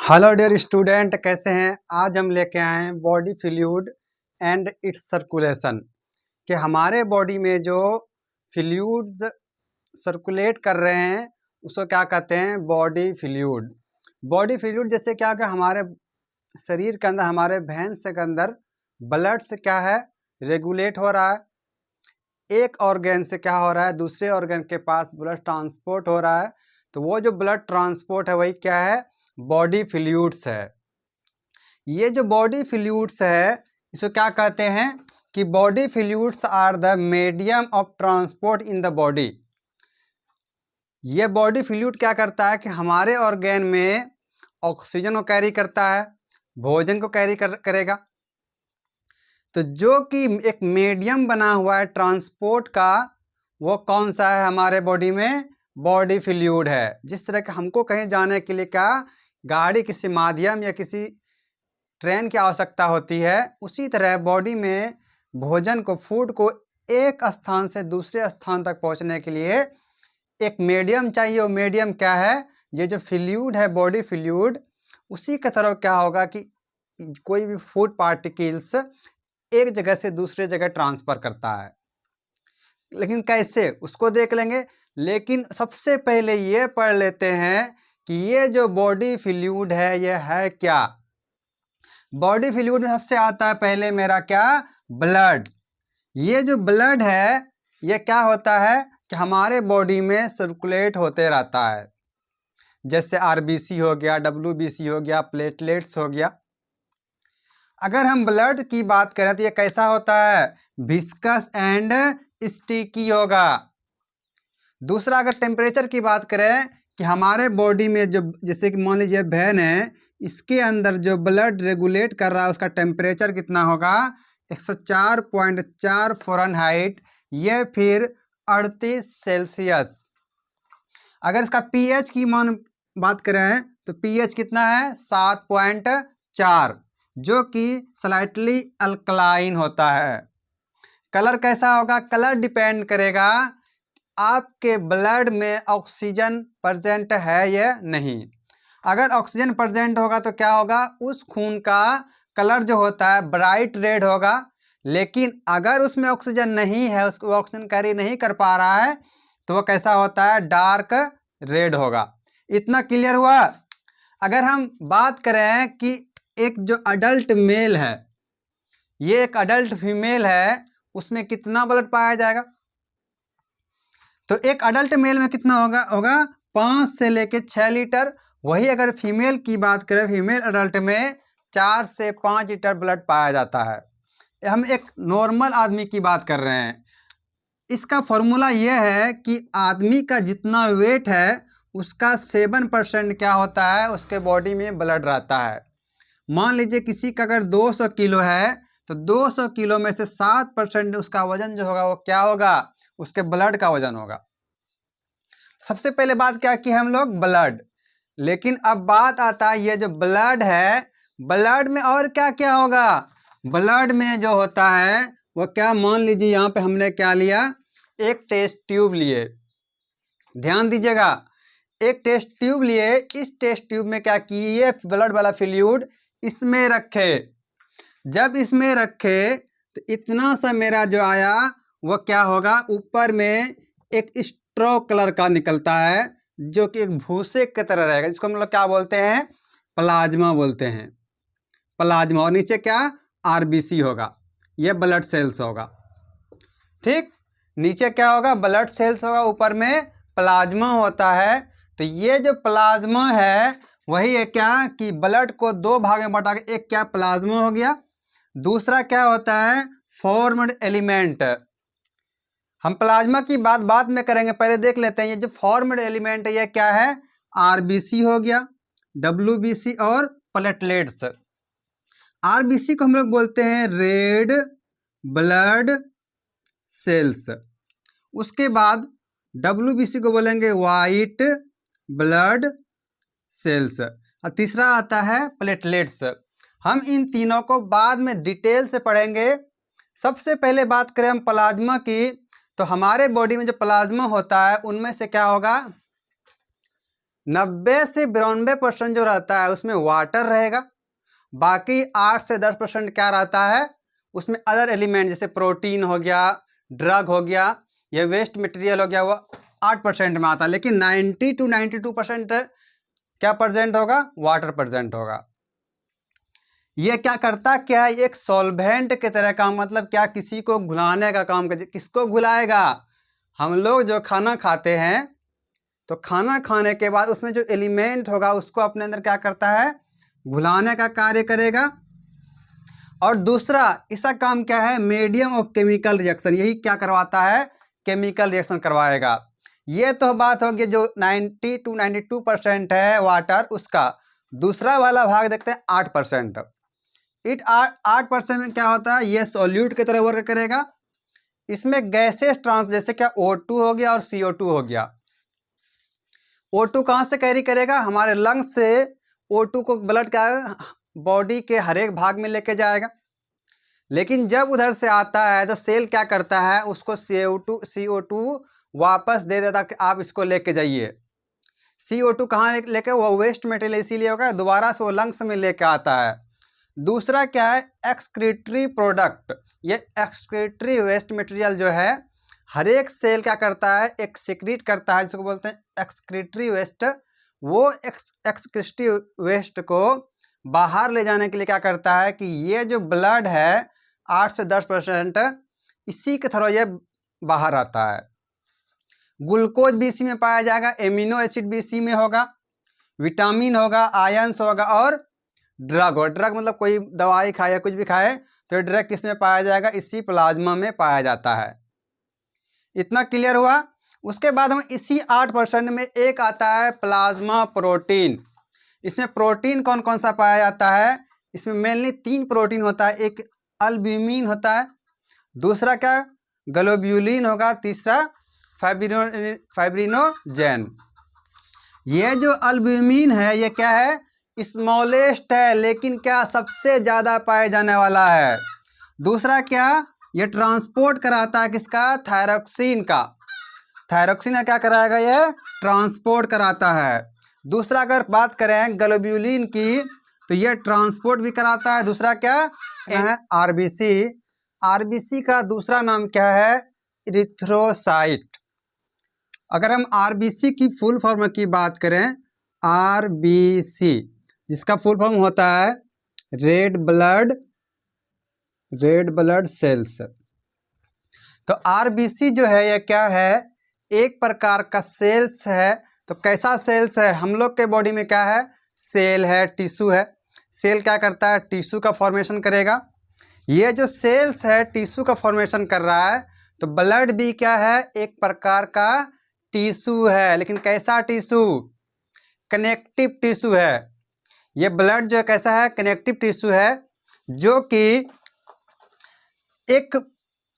Hello dear student, कैसे हैं। आज हम लेके आए हैं body fluid and it's circulation कि हमारे बॉडी में जो फ्लूइड्स सर्कुलेट कर रहे हैं उसको क्या कहते हैं, बॉडी फ्लूइड। बॉडी फ्लूइड जैसे क्या कि हमारे शरीर के अंदर, हमारे वेन्स के अंदर ब्लड से क्या है, रेगुलेट हो रहा है। एक ऑर्गन से क्या हो रहा है, दूसरे ऑर्गन के पास ब्लड ट्रांसपोर्ट हो रहा है। तो वो जो ब्लड ट्रांसपोर्ट है वही क्या है, बॉडी फ्लूइड्स है। ये जो बॉडी फ्लूइड्स है इसको क्या कहते हैं कि body fluids are the medium of transport in the body. ये बॉडी फ्लूइड क्या करता है कि हमारे ऑर्गन में ऑक्सीजन को कैरी करता है, भोजन को कैरी करेगा। तो जो कि एक मीडियम बना हुआ है ट्रांसपोर्ट का, वो कौन सा है हमारे बॉडी में, बॉडी फ्लूइड है। जिस तरह के हमको कहीं जाने के लिए क्या गाड़ी, किसी माध्यम या किसी ट्रेन की आवश्यकता होती है, उसी तरह बॉडी में भोजन को, फूड को एक स्थान से दूसरे स्थान तक पहुंचने के लिए एक मीडियम चाहिए। वो मीडियम क्या है, ये जो फ्लूइड है, बॉडी फ्लूइड, उसी के तरह क्या होगा कि कोई भी फूड पार्टिकल्स एक जगह से दूसरे जगह ट्रांसफ़र करता है। लेकिन कैसे, उसको देख लेंगे। लेकिन सबसे पहले ये पढ़ लेते हैं कि ये जो बॉडी फ्लूइड है ये है क्या। बॉडी फ्लूइड में सबसे आता है पहले मेरा क्या, ब्लड। ये जो ब्लड है ये क्या होता है कि हमारे बॉडी में सर्कुलेट होते रहता है। जैसे आरबीसी हो गया, डब्ल्यूबीसी हो गया, प्लेटलेट्स हो गया। अगर हम ब्लड की बात करें तो ये कैसा होता है, विस्कस एंड स्टिकी होगा। दूसरा, अगर टेम्परेचर की बात करें कि हमारे बॉडी में जो, जैसे कि मान लीजिए वेन है, इसके अंदर जो ब्लड रेगुलेट कर रहा है उसका टेम्परेचर कितना होगा, 104.4 फ़ारेनहाइट, ये फिर 38 सेल्सियस। अगर इसका पीएच की बात करें तो पीएच कितना है, 7.4, जो कि स्लाइटली अल्कलाइन होता है। कलर कैसा होगा, कलर डिपेंड करेगा आपके ब्लड में ऑक्सीजन प्रेजेंट है या नहीं। अगर ऑक्सीजन प्रेजेंट होगा तो क्या होगा, उस खून का कलर जो होता है ब्राइट रेड होगा। लेकिन अगर उसमें ऑक्सीजन नहीं है, उसको ऑक्सीजन कैरी नहीं कर पा रहा है, तो वो कैसा होता है, डार्क रेड होगा। इतना क्लियर हुआ। अगर हम बात करें कि एक जो अडल्ट मेल है, ये एक अडल्ट फीमेल है, उसमें कितना ब्लड पाया जाएगा, तो एक अडल्ट मेल में कितना होगा 5 से लेके 6 लीटर। वही अगर फीमेल की बात करें, फीमेल अडल्ट में 4 से 5 लीटर ब्लड पाया जाता है। हम एक नॉर्मल आदमी की बात कर रहे हैं। इसका फॉर्मूला यह है कि आदमी का जितना वेट है उसका 7% क्या होता है, उसके बॉडी में ब्लड रहता है। मान लीजिए किसी का अगर 200 किलो है तो 200 किलो में से 7% उसका वजन जो होगा वो क्या होगा, उसके ब्लड का वजन होगा। सबसे पहले बात क्या की हम लोग, ब्लड। लेकिन अब बात आता है ये जो ब्लड है, ब्लड में और क्या क्या होगा। ब्लड में जो होता है वो क्या, मान लीजिए यहाँ पे हमने क्या लिया, एक टेस्ट ट्यूब लिए। ध्यान दीजिएगा, एक टेस्ट ट्यूब लिए। इस टेस्ट ट्यूब में क्या किए, ब्लड वाला फ्लूइड इसमें रखे। जब इसमें रखे तो इतना सा मेरा जो आया वो क्या होगा, ऊपर में एक स्ट्रॉ कलर का निकलता है जो कि एक भूसे की तरह रहेगा, जिसको हम लोग क्या बोलते हैं, प्लाज्मा बोलते हैं, प्लाज्मा। और नीचे क्या, आरबीसी होगा, ये ब्लड सेल्स होगा। ठीक, नीचे क्या होगा, ब्लड सेल्स होगा, ऊपर में प्लाज्मा होता है। तो ये जो प्लाज्मा है वही है क्या कि ब्लड को 2 भाग में बांटा के, एक क्या प्लाज्मा हो गया, दूसरा क्या होता है, फॉर्म्ड एलिमेंट। हम प्लाज्मा की बात बाद में करेंगे, पहले देख लेते हैं ये जो फॉर्म्ड एलिमेंट है ये क्या है, आरबीसी हो गया, डब्ल्यूबीसी और प्लेटलेट्स। आरबीसी को हम लोग बोलते हैं रेड ब्लड सेल्स। उसके बाद डब्ल्यूबीसी को बोलेंगे वाइट ब्लड सेल्स, और तीसरा आता है प्लेटलेट्स। हम इन तीनों को बाद में डिटेल से पढ़ेंगे। सबसे पहले बात करें हम प्लाज्मा की, तो हमारे बॉडी में जो प्लाज्मा होता है उनमें से क्या होगा, 90 से 92% जो रहता है उसमें वाटर रहेगा, बाकी 8 से 10% क्या रहता है उसमें अदर एलिमेंट, जैसे प्रोटीन हो गया, ड्रग हो गया, या वेस्ट मटेरियल हो गया, वो 8% में आता है। लेकिन 90 to 92% क्या प्रेजेंट होगा, वाटर प्रेजेंट होगा। ये क्या करता क्या है, एक सॉल्वेंट के तरह काम, मतलब क्या, किसी को घुलाने का काम करते। किसको घुलाएगा, हम लोग जो खाना खाते हैं तो खाना खाने के बाद उसमें जो एलिमेंट होगा उसको अपने अंदर क्या करता है, घुलाने का कार्य करेगा। और दूसरा इसका काम क्या है, मीडियम ऑफ केमिकल रिएक्शन, यही क्या करवाता है, केमिकल रिएक्शन करवाएगा। ये तो बात होगी जो 90 to 92% है वाटर, उसका। दूसरा वाला भाग देखते हैं 8%। 8% में क्या होता है, ये सॉल्यूट की तरह वर्क करेगा। इसमें गैसेस ट्रांस, जैसे क्या O2 हो गया और CO2 हो गया। O2 कहाँ से कैरी करेगा, हमारे लंग्स से O2 को ब्लड क्या बॉडी के हर एक भाग में लेके जाएगा। लेकिन जब उधर से आता है तो सेल क्या करता है, उसको CO2 वापस दे देता कि आप इसको लेके जाइए। CO2 कहाँ लेके, वो वेस्ट मटेरियल इसीलिए होगा, दोबारा से वो लंग्स में लेके आता है। दूसरा क्या है, एक्सक्रीटरी प्रोडक्ट। ये एक्सक्रीटरी वेस्ट मटेरियल जो है हर एक सेल क्या करता है, एक सिक्रीट करता है, जिसको बोलते हैं एक्सक्रीटरी वेस्ट। वो एक्सक्रीटरी वेस्ट को बाहर ले जाने के लिए क्या करता है कि ये जो ब्लड है 8 से 10% इसी के थ्रू ये बाहर आता है। ग्लूकोज भी इसी में पाया जाएगा, एमिनो एसिड भी इसी में होगा, विटामिन होगा, आयंस होगा, और ड्रग हो। ड्रग मतलब कोई दवाई खाए या कुछ भी खाए तो ड्रग किस में पाया जाएगा, इसी प्लाज्मा में पाया जाता है। इतना क्लियर हुआ। उसके बाद हम इसी 8% में एक आता है प्लाज्मा प्रोटीन। इसमें प्रोटीन कौन कौन सा पाया जाता है, इसमें मेनली 3 प्रोटीन होता है। एक अल्ब्यूमिन होता है, दूसरा क्या ग्लोब्यूलिन होगा, तीसरा फाइब्रिनोजेन। ये जो अल्ब्यूमिन है ये क्या है, स्मॉलेस्ट है, लेकिन क्या सबसे ज़्यादा पाए जाने वाला है। दूसरा क्या, ये ट्रांसपोर्ट कराता है किसका, थायरोक्सिन का। थायरोक्सिन का क्या कराएगा, ये ट्रांसपोर्ट कराता है। दूसरा अगर बात करें ग्लोब्यूलिन की तो ये ट्रांसपोर्ट भी कराता है। दूसरा क्या है, आरबीसी। आरबीसी का दूसरा नाम क्या है, इरिथ्रोसाइट। अगर हम आरबीसी की फुल फॉर्म की बात करें, आरबीसी जिसका फुल फॉर्म होता है रेड ब्लड सेल्स। तो आरबीसी जो है ये क्या है, एक प्रकार का सेल्स है। तो कैसा सेल्स है, हम लोग के बॉडी में क्या है, सेल है, टिश्यू है। सेल क्या करता है, टिश्यू का फॉर्मेशन करेगा। ये जो सेल्स है टिश्यू का फॉर्मेशन कर रहा है, तो ब्लड भी क्या है, एक प्रकार का टिश्यू है। लेकिन कैसा टिश्यू, कनेक्टिव टिश्यू है। ये ब्लड जो कैसा है, कनेक्टिव टिश्यू है, जो कि एक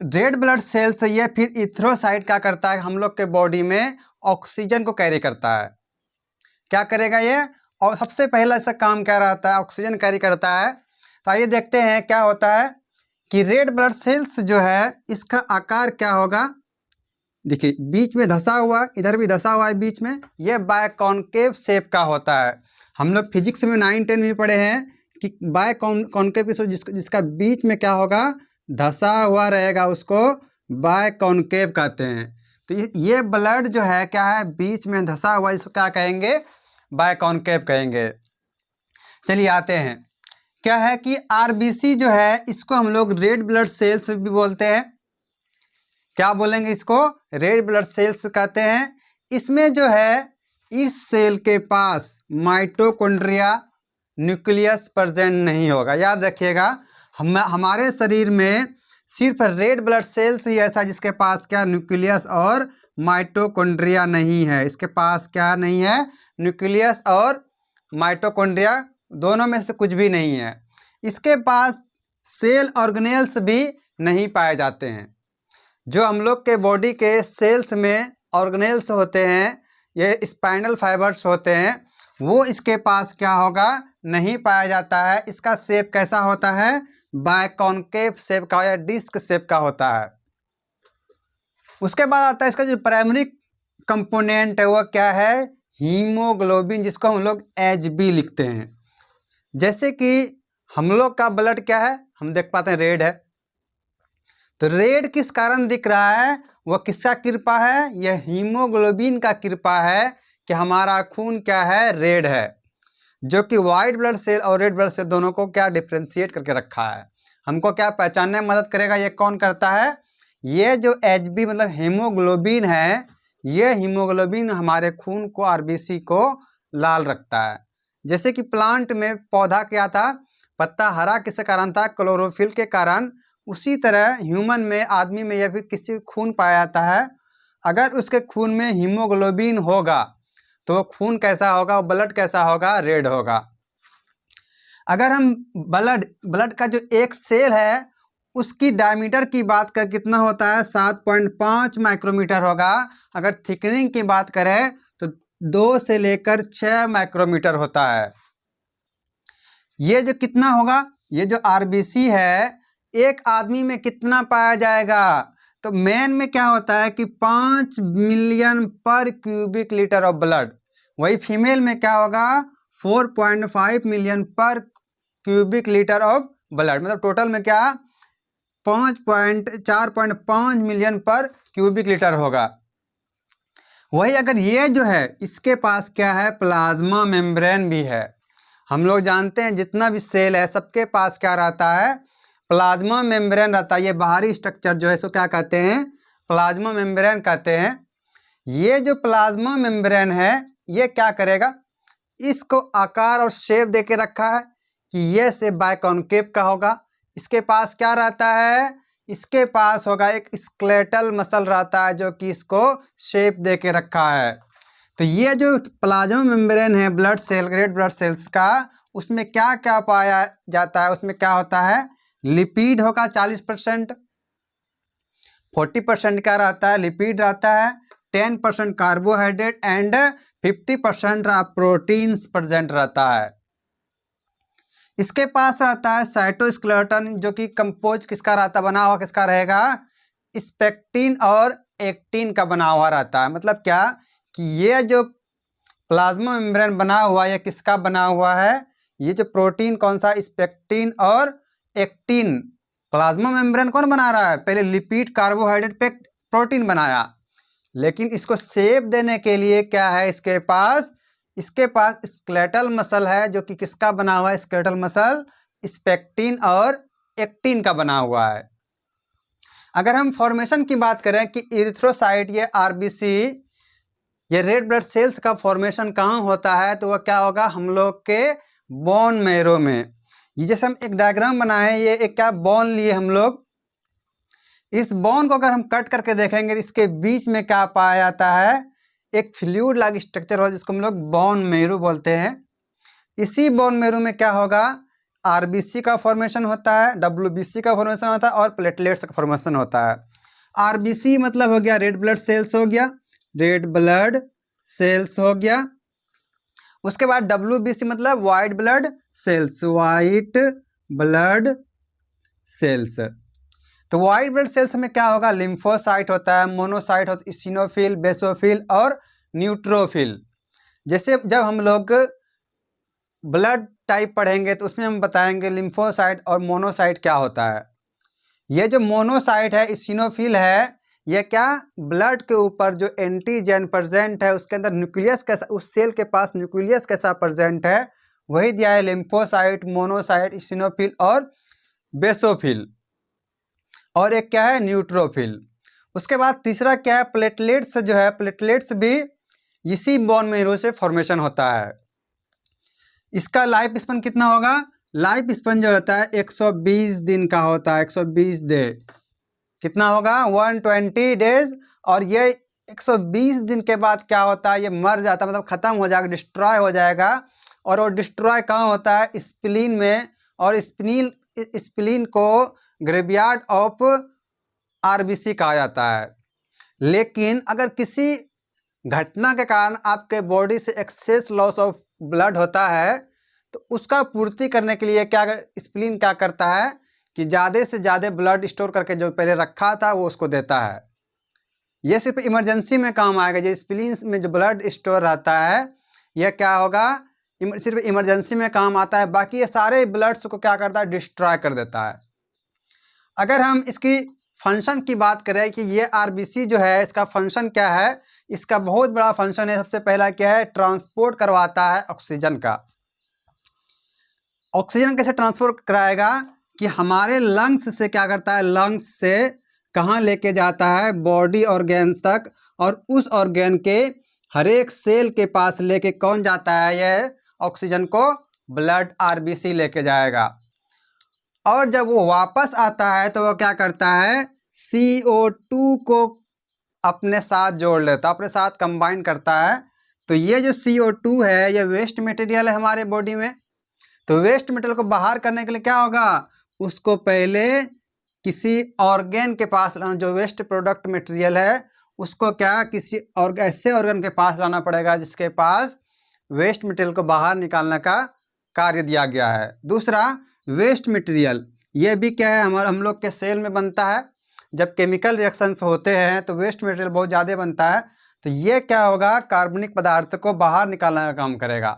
रेड ब्लड सेल्स ये फिर इथ्रोसाइट क्या करता है, हम लोग के बॉडी में ऑक्सीजन को कैरी करता है। क्या करेगा ये, और सबसे पहला इसका काम क्या रहता है, ऑक्सीजन कैरी करता है। तो आइए देखते हैं क्या होता है कि रेड ब्लड सेल्स जो है इसका आकार क्या होगा। देखिए बीच में धंसा हुआ, इधर भी धंसा हुआ है बीच में, ये बायकॉन्केव शेप का होता है। हम लोग फिजिक्स में 9-10 में पढ़े हैं कि बायकॉन्केव जिसका बीच में क्या होगा, धंसा हुआ रहेगा, उसको बायकॉन्केव कहते हैं। तो ये ब्लड जो है क्या है, बीच में धंसा हुआ, इसको क्या कहेंगे, बायकॉन्केव कहेंगे। चलिए आते हैं, क्या है कि आरबीसी जो है इसको हम लोग रेड ब्लड सेल्स भी बोलते हैं। क्या बोलेंगे इसको, रेड ब्लड सेल्स कहते हैं। इसमें जो है इस सेल के पास माइटोकॉन्ड्रिया न्यूक्लियस प्रेजेंट नहीं होगा। याद रखिएगा, हमारे शरीर में सिर्फ रेड ब्लड सेल्स ही ऐसा जिसके पास क्या, न्यूक्लियस और माइटोकॉन्ड्रिया नहीं है। इसके पास क्या नहीं है, न्यूक्लियस और माइटोकॉन्ड्रिया, दोनों में से कुछ भी नहीं है। इसके पास सेल ऑर्गेनेल्स भी नहीं पाए जाते हैं। जो हम लोग के बॉडी के सेल्स में ऑर्गेनेल्स होते हैं, ये स्पाइनल फाइबर्स होते हैं, वो इसके पास क्या होगा, नहीं पाया जाता है। इसका शेप कैसा होता है, बायकॉन्केव शेप का या डिस्क शेप का होता है। उसके बाद आता है इसका जो प्राइमरी कंपोनेंट है वो क्या है, हीमोग्लोबिन, जिसको हम लोग HB लिखते हैं। जैसे कि हम लोग का ब्लड क्या है, हम देख पाते हैं रेड है, तो रेड किस कारण दिख रहा है, वह किसका कृपा है, यह हीमोग्लोबिन का कृपा है कि हमारा खून क्या है, रेड है, जो कि वाइट ब्लड सेल और रेड ब्लड सेल दोनों को क्या डिफ्रेंशिएट करके रखा है, हमको क्या पहचानने में मदद करेगा। ये कौन करता है, ये जो HB मतलब हीमोग्लोबिन है, ये हीमोग्लोबिन हमारे खून को, RBC को लाल रखता है। जैसे कि प्लांट में पौधा क्या था, पत्ता हरा किस कारण था, क्लोरोफिल के कारण, उसी तरह ह्यूमन में, आदमी में या फिर किसी खून पाया जाता है, अगर उसके खून में हीमोग्लोबिन होगा तो खून कैसा होगा, ब्लड कैसा होगा, रेड होगा। अगर हम ब्लड का जो एक सेल है उसकी डायमीटर की बात कर कितना होता है, 7.5 माइक्रोमीटर होगा। अगर थिकनिंग की बात करें तो 2 से लेकर 6 माइक्रोमीटर होता है। ये जो कितना होगा, ये जो RBC है एक आदमी में कितना पाया जाएगा, तो मैन में क्या होता है कि 5 मिलियन पर क्यूबिक लीटर ऑफ ब्लड, वही फीमेल में क्या होगा 4.5 मिलियन पर क्यूबिक लीटर ऑफ ब्लड, मतलब टोटल में क्या 4.5 मिलियन पर क्यूबिक लीटर होगा। वही अगर ये जो है इसके पास क्या है, प्लाज्मा मेम्ब्रेन भी है। हम लोग जानते हैं जितना भी सेल है सबके पास क्या रहता है, प्लाज्मा मेम्ब्रेन रहता है। ये बाहरी स्ट्रक्चर जो है इसको क्या कहते हैं, प्लाज्मा मेम्ब्रेन कहते हैं। ये जो प्लाज्मा मेम्ब्रेन है ये क्या करेगा, इसको आकार और शेप दे के रखा है कि ये शेप बाइकॉन्केव का होगा। इसके पास क्या रहता है, इसके पास होगा एक स्केलेटल मसल रहता है जो कि इसको शेप दे के रखा है। तो ये जो प्लाज्मा मेम्ब्रेन है blood cell, red blood cells का, उसमें क्या क्या पाया जाता है, उसमें क्या होता है, लिपिड होगा 40%, 40% क्या रहता है, लिपिड रहता है, 10% कार्बोहाइड्रेट एंड 50% प्रोटीन्स प्रेजेंट रहता है। इसके पास रहता है साइटोस्केलेटन, जो कि कंपोज किसका रहता, बना हुआ किसका रहेगा, स्पेक्टिन और एक्टिन का बना हुआ रहता है। मतलब क्या कि ये जो प्लाज्मा मेम्ब्रेन बना हुआ है ये किसका बना हुआ है, ये जो प्रोटीन कौन सा, स्पेक्टिन और एक्टिन। प्लाज्मा मेम्ब्रेन कौन बना रहा है, पहले लिपिड कार्बोहाइड्रेट पे प्रोटीन बनाया, लेकिन इसको शेप देने के लिए क्या है इसके पास स्केलेटल मसल है, जो कि किसका बना हुआ है, स्केलेटल मसल स्पेक्टिन और एक्टिन का बना हुआ है। अगर हम फॉर्मेशन की बात करें कि इरिथ्रोसाइट, ये RBC, ये रेड ब्लड सेल्स का फॉर्मेशन कहाँ होता है, तो वह क्या होगा, हम लोग के बोन मैरो में। ये जैसे हम एक डायग्राम बनाए, ये एक क्या बोन लिए हम लोग, इस बोन को अगर हम कट करके देखेंगे इसके बीच में क्या पाया जाता है, एक फ्लूइड लाइक स्ट्रक्चर हो जिसको हम लोग बोन मैरो बोलते हैं। इसी बोन मैरो में क्या होगा, RBC का फॉर्मेशन होता है, WBC का फॉर्मेशन होता है और प्लेटलेट्स का फॉर्मेशन होता है। RBC मतलब हो गया रेड ब्लड सेल्स हो गया, रेड ब्लड सेल्स हो गया। उसके बाद WBC मतलब white blood cells, white blood cells. तो वाइट ब्लड सेल्स में क्या होगा, लिम्फोसाइट होता है, मोनोसाइट होता है, इसिनोफिल, बेसोफिल और न्यूट्रोफिल। जैसे जब हम लोग ब्लड टाइप पढ़ेंगे तो उसमें हम बताएंगे लिम्फोसाइट और मोनोसाइट क्या होता है। ये जो मोनोसाइट है, इसिनोफिल है, ये क्या ब्लड के ऊपर जो एंटीजन प्रेजेंट है उसके अंदर न्यूक्लियस कैसा, उस सेल के पास न्यूक्लियस कैसा प्रेजेंट है वही दिया है, लिम्फोसाइट, मोनोसाइट, इसिनोफिल और बेसोफिल। और एक क्या है, न्यूट्रोफिल। उसके बाद तीसरा क्या है, प्लेटलेट्स जो है, प्लेटलेट्स भी इसी बोन मैरो से फॉर्मेशन होता है। इसका लाइफ स्पैन कितना होगा, लाइफ स्पैन जो होता है 120 दिन का होता है, 120 डे। कितना होगा, 120 डेज। और ये 120 दिन के बाद क्या होता है, ये मर जाता है, मतलब खत्म हो जाएगा, डिस्ट्रॉय हो जाएगा। और वो डिस्ट्रॉय कहाँ होता है, स्प्लीन में। और स्प्लीन को ग्रेवयार्ड ऑफ RBC कहा जाता है। लेकिन अगर किसी घटना के कारण आपके बॉडी से एक्सेस लॉस ऑफ ब्लड होता है तो उसका पूर्ति करने के लिए क्या स्प्लीन क्या करता है कि ज़्यादा से ज़्यादा ब्लड स्टोर करके जो पहले रखा था वो उसको देता है। ये सिर्फ इमरजेंसी में काम आएगा। जो स्प्लीन में जो ब्लड स्टोर रहता है यह क्या होगा, सिर्फ इमरजेंसी में काम आता है, बाकी ये सारे ब्लड्स को क्या करता है, डिस्ट्रॉय कर देता है। अगर हम इसकी फंक्शन की बात करें कि ये आरबीसी जो है इसका फंक्शन क्या है, इसका बहुत बड़ा फंक्शन है। सबसे पहला क्या है, ट्रांसपोर्ट करवाता है ऑक्सीजन का। ऑक्सीजन कैसे ट्रांसपोर्ट कराएगा कि हमारे लंग्स से क्या करता है, लंग्स से कहाँ लेके जाता है, बॉडी ऑर्गेन तक, और उस ऑर्गेन के हर एक सेल के पास लेके कौन जाता है, यह ऑक्सीजन को ब्लड आरबीसी लेके जाएगा। और जब वो वापस आता है तो वो क्या करता है, CO2 को अपने साथ जोड़ लेता है, अपने साथ कंबाइन करता है। तो ये जो CO2 है ये वेस्ट मटेरियल है हमारे बॉडी में। तो वेस्ट मटेरियल को बाहर करने के लिए क्या होगा, उसको पहले किसी ऑर्गेन के पास लाना, जो वेस्ट प्रोडक्ट मटेरियल है उसको क्या किसी और ऐसे ऑर्गन के पास लाना पड़ेगा जिसके पास वेस्ट मटेरियल को बाहर निकालने का कार्य दिया गया है। दूसरा, वेस्ट मटेरियल ये भी क्या है, हम लोग के सेल में बनता है। जब केमिकल रिएक्शंस होते हैं तो वेस्ट मटेरियल बहुत ज़्यादा बनता है, तो ये क्या होगा, कार्बनिक पदार्थ को बाहर निकालने का काम करेगा।